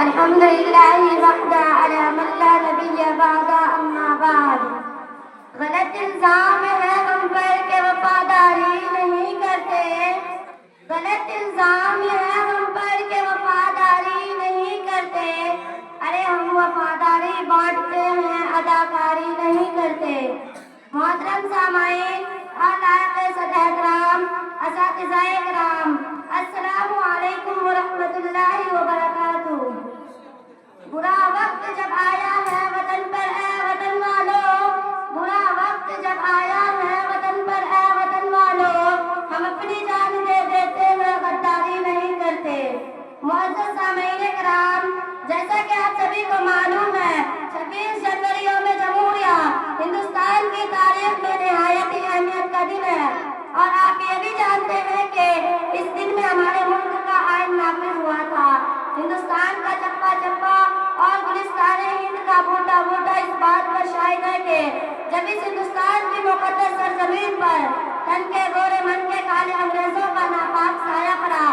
الحمد لله وحده على من لا نبی بعد اما بعد۔ غلط الزام ہے ہم پر کہ وفاداری نہیں کرتے، غلط الزام ہے ہم پر کہ وفاداری نہیں کرتے، ارے ہم وفاداری بانٹتے ہیں اداکاری نہیں کرتے۔ محترم سامعین، اعلیٰ سطح کرام، اساتذہ کرام، السلام علیکم ورحمۃ اللہ وبرکاتہ۔ برا وقت جب آیا ہے وطن پر اے وطن والو، برا وقت جب آیا ہے وطن پر اے وطن والو، ہم اپنی جان دے دیتے ہیں غداری نہیں کرتے۔ معزز سامعین کرام، جیسا کہ آپ سبھی کو معلوم ہے، 26 جنوری یوم جمہوریہ ہندوستان کی تاریخ میں نہایت ہی اہمیت کا دن ہے، اور آپ یہ بھی جانتے ہیں کہ اس دن میں ہمارے ملک کا آئین نافذ ہوا تھا۔ ہندوستان کا چپا چپا اور گلستان ہند کا بوٹا بوٹا اس بات پر شاہد ہے کہ جب اس ہندوستان کی مقدس سرزمین پر تن کے گورے من کے کالے انگریزوں کا ناپاک سایہ پڑا،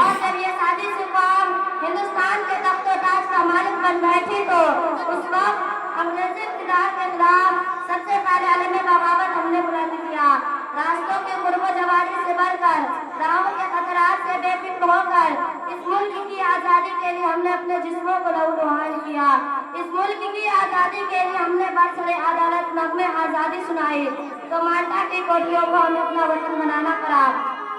اور جب یہ سادی سی قوم ہندوستان کے تخت و تاج کا مالک بن بیٹھی، تو اس وقت انگریزی اقتدار کے خلاف سب سے پہلے علم بغاوت ہم نے بلند کیا۔ راستوں کی غرب و جواری سے بڑھ کر، راہوں کے خطرات سے بے فکر ہو کر اس ملک کی آزادی کے لیے ہم نے اپنے جسموں کو لہولہان کیا۔ اس ملک کی آزادی کے لیے ہم نے برسر عدالت نغمے آزادی سنائی، تو مالٹا کی کوٹھیوں کو ہمیں اپنا وطن بنانا پڑا۔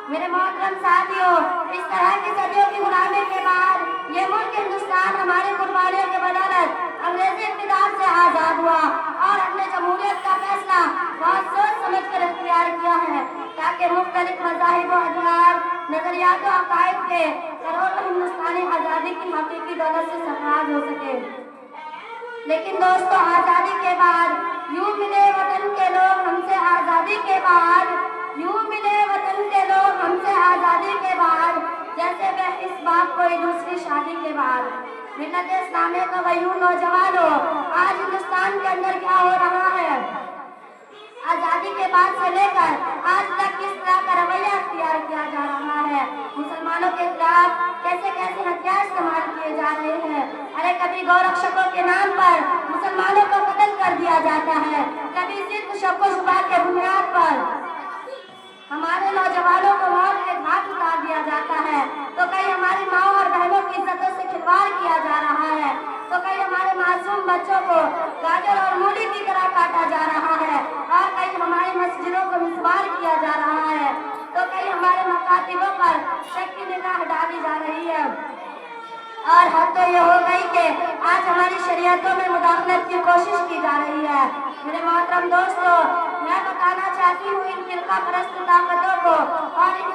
میرے محترم ساتھیوں، اس طرح کی صدیوں کی غلامی کے بعد یہ ملک ہندوستان ہماری قربانیوں کے بدولت انگریزی اقتدار سے آزاد ہوا، اور ہم نے جمہوریت کا فیصلہ بہت سوچ سمجھ کر اختیار کیا ہے، تاکہ مختلف مذاہب و ادیان، نظریات و عقائد کے کروڑوں ہندوستانی آزادی کی حقیقی دولت سے سرفراز ہو سکے۔ لیکن دوستو، آزادی کے بعد یوں ملے وطن کے لوگ ہم سے، آزادی کے بعد یوں ملے وطن کے لوگ ہم سے، آزادی کے بعد جیسے بے حس باپ کوئی دوسری شادی کے بعد۔ ملت اسلامیہ کا غیور نوجوانوں، آج ہندوستان کے اندر کیا ہو رہا ہے؟ آزادی کے بعد سے لے کر آج تک کس طرح کا رویہ اختیار کیا جا رہا ہے؟ مسلمانوں کے خلاف کیسے کیسے ہتھیار استعمال کیے جا رہے ہیں؟ ارے کبھی گورکشکوں کے نام پر مسلمانوں کو قتل کر دیا جاتا ہے، کبھی صرف شک و شبہ کے بنیاد پر ہمارے نوجوانوں کو موت کے گھاٹ اتار دیا جاتا ہے، تو کہیں ہماری ماں اور بہنوں کی عزتوں سے کھلواڑ کیا جا رہا ہے، تو کہیں ہمارے معصوم بچوں کو گاجر اور مولی کی طرح کاٹا جا رہا ہے، اور کہیں ہماری مسجدوں کو مسمار کیا جا رہا ہے، تو کہیں ہمارے مکاتبوں پر شک کی نگاہ ڈالی جا رہی ہے، اور حد تو یہ ہو گئی کہ آج ہماری شریعتوں میں مداخلت کی کوشش کی جا رہی ہے۔ میرے محترم دوستو، میں بتانا چاہتی ہوں ان فرقہ پرست طاقتوں کو اور ان